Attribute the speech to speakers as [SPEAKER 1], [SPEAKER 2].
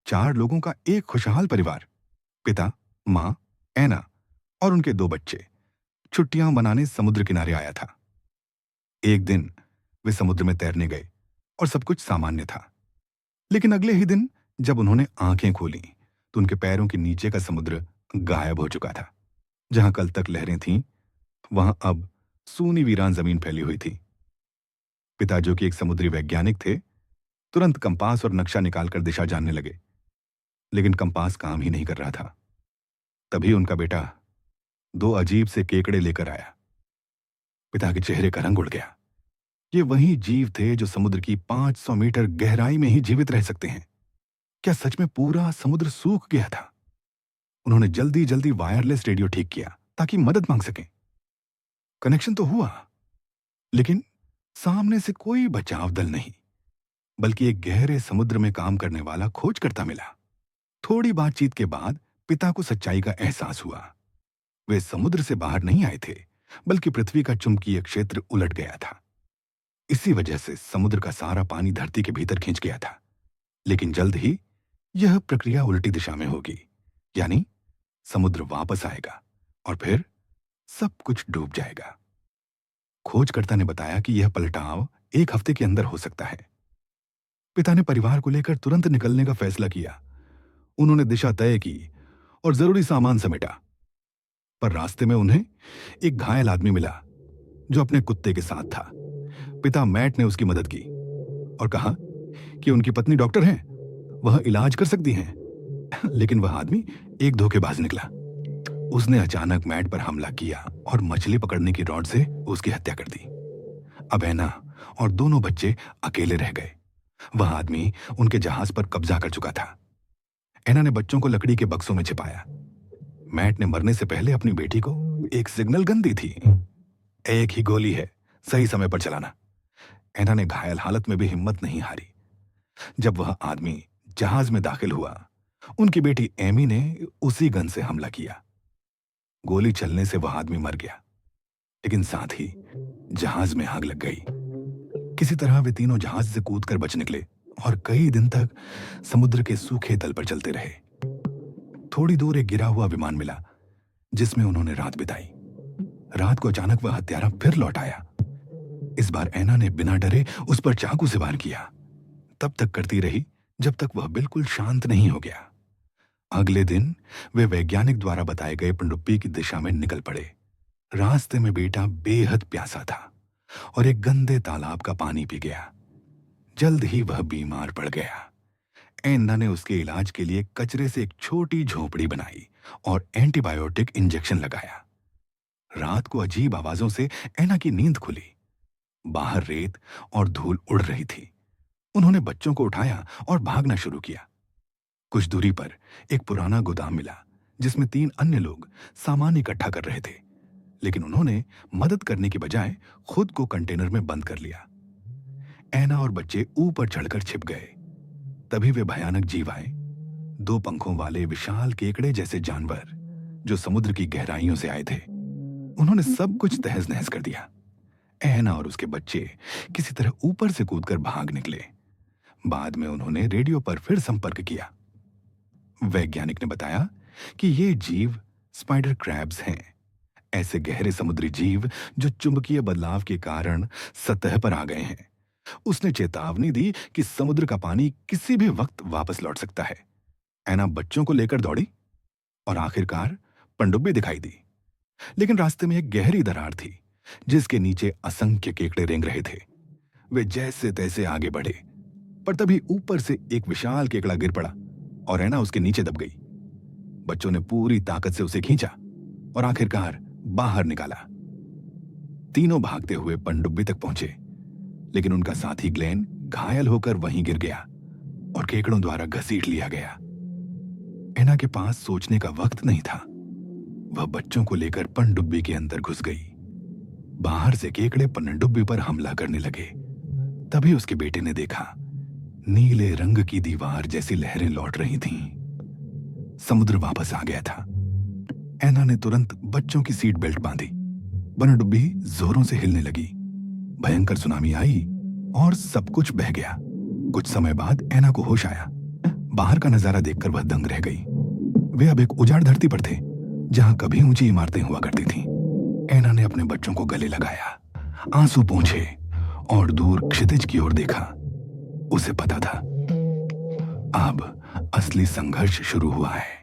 [SPEAKER 1] 4 लोगों का एक खुशहाल परिवार, पिता, माँ, ऐना और उनके 2 बच्चे छुट्टियां मनाने समुद्र किनारे आया था। एक दिन वे समुद्र में तैरने गए और सब कुछ सामान्य था। लेकिन अगले ही दिन जब उन्होंने आंखें खोली तो उनके पैरों के नीचे का समुद्र गायब हो चुका था। जहां कल तक लहरें थीं, वहां अब सूनी वीरान जमीन फैली हुई थी। पिता, जो कि एक समुद्री वैज्ञानिक थे, तुरंत कंपास और नक्शा निकालकर दिशा जानने लगे। लेकिन कंपास काम ही नहीं कर रहा था। तभी उनका बेटा 2 अजीब से केकड़े लेकर आया। पिता के चेहरे का रंग उड़ गया। ये वही जीव थे जो समुद्र की 500 मीटर गहराई में ही जीवित रह सकते हैं। क्या सच में पूरा समुद्र सूख गया था? उन्होंने जल्दी जल्दी वायरलेस रेडियो ठीक किया ताकि मदद मांग सकें। कनेक्शन तो हुआ, लेकिन सामने से कोई बचाव दल नहीं, बल्कि एक गहरे समुद्र में काम करने वाला खोजकर्ता मिला। थोड़ी बातचीत के बाद पिता को सच्चाई का एहसास हुआ। वे समुद्र से बाहर नहीं आए थे, बल्कि पृथ्वी का चुंबकीय क्षेत्र उलट गया था। इसी वजह से समुद्र का सारा पानी धरती के भीतर खिंच गया था। लेकिन जल्द ही यह प्रक्रिया उल्टी दिशा में होगी, यानी समुद्र वापस आएगा और फिर सब कुछ डूब जाएगा। खोजकर्ता ने बताया कि यह पलटाव 1 हफ्ते के अंदर हो सकता है। पिता ने परिवार को लेकर तुरंत निकलने का फैसला किया। उन्होंने दिशा तय की और जरूरी सामान समेटा। पर रास्ते में उन्हें एक घायल आदमी मिला जो अपने कुत्ते के साथ था। पिता मैट ने उसकी मदद की और कहा कि उनकी पत्नी डॉक्टर हैं, वह इलाज कर सकती हैं। लेकिन वह आदमी एक धोखेबाज निकला। उसने अचानक मैट पर हमला किया और मछली पकड़ने की रॉड से उसकी हत्या कर दी। अब ऐना और दोनों बच्चे अकेले रह गए। वह आदमी उनके जहाज पर कब्जा कर चुका था। ऐना ने बच्चों को लकड़ी के बक्सों में छिपाया। मैट ने मरने से पहले अपनी बेटी को एक सिग्नल गन दी थी। एक ही गोली है, सही समय पर चलाना। ऐना ने घायल हालत में भी हिम्मत नहीं हारी। जब वह आदमी जहाज में दाखिल हुआ, उनकी बेटी एमी ने उसी गन से हमला किया। गोली चलने से वह आदमी मर गया, लेकिन साथ ही जहाज में आग लग गई। किसी तरह वे तीनों जहाज से कूदकर बच निकले और कई दिन तक समुद्र के सूखे तल पर चलते रहे। थोड़ी दूर एक गिरा हुआ विमान मिला, जिसमें उन्होंने रात बिताई। रात को अचानक वह हत्यारा फिर लौट आया। इस बार ऐना ने बिना डरे उस पर चाकू से वार किया। तब तक करती रही जब तक वह बिल्कुल शांत नहीं हो गया। अगले दिन वे वैज्ञानिक द्वारा बताए गए पनडुब्बी की दिशा में निकल पड़े। रास्ते में बेटा बेहद प्यासा था और एक गंदे तालाब का पानी पी गया। जल्द ही वह बीमार पड़ गया। ऐना ने उसके इलाज के लिए कचरे से एक छोटी झोपड़ी बनाई और एंटीबायोटिक इंजेक्शन लगाया। रात को अजीब आवाजों से ऐना की नींद खुली। बाहर रेत और धूल उड़ रही थी। उन्होंने बच्चों को उठाया और भागना शुरू किया। कुछ दूरी पर एक पुराना गोदाम मिला, जिसमें 3 अन्य लोग सामान इकट्ठा कर रहे थे। लेकिन उन्होंने मदद करने की बजाय खुद को कंटेनर में बंद कर लिया। ऐना और बच्चे ऊपर चढ़कर छिप गए। तभी वे भयानक जीव आए। 2 पंखों वाले विशाल केकड़े जैसे जानवर, जो समुद्र की गहराइयों से आए थे। उन्होंने सब कुछ तहस नहस कर दिया। ऐना और उसके बच्चे किसी तरह ऊपर से कूदकर भाग निकले। बाद में उन्होंने रेडियो पर फिर संपर्क किया। वैज्ञानिक ने बताया कि ये जीव स्पाइडर क्रैब्स हैं, ऐसे गहरे समुद्री जीव जो चुंबकीय बदलाव के कारण सतह पर आ गए हैं। उसने चेतावनी दी कि समुद्र का पानी किसी भी वक्त वापस लौट सकता है। ऐना बच्चों को लेकर दौड़ी और आखिरकार पनडुब्बी दिखाई दी। लेकिन रास्ते में एक गहरी दरार थी, जिसके नीचे असंख्य केकड़े रेंग रहे थे। वे जैसे तैसे आगे बढ़े, पर तभी ऊपर से एक विशाल केकड़ा गिर पड़ा और ऐना उसके नीचे दब गई। बच्चों ने पूरी ताकत से उसे खींचा और आखिरकार बाहर निकाला। तीनों भागते हुए पनडुब्बी तक पहुंचे, लेकिन उनका साथी ग्लेन घायल होकर वहीं गिर गया और केकड़ों द्वारा घसीट लिया गया। ऐना के पास सोचने का वक्त नहीं था। वह बच्चों को लेकर पनडुब्बी के अंदर घुस गई। बाहर से केकड़े पनडुब्बी पर हमला करने लगे। तभी उसके बेटे ने देखा, नीले रंग की दीवार जैसी लहरें लौट रही थीं। समुद्र वापस आ गया था। ऐना ने तुरंत बच्चों की सीट बेल्ट बांधी। पनडुब्बी जोरों से हिलने लगी। भयंकर सुनामी आई और सब कुछ बह गया। कुछ समय बाद ऐना को होश आया। बाहर का नजारा देखकर वह दंग रह गई। वे अब एक उजाड़ धरती पर थे, जहां कभी ऊंची इमारतें हुआ करती थीं। ऐना ने अपने बच्चों को गले लगाया, आंसू पोंछे और दूर क्षितिज की ओर देखा। उसे पता था अब असली संघर्ष शुरू हुआ है।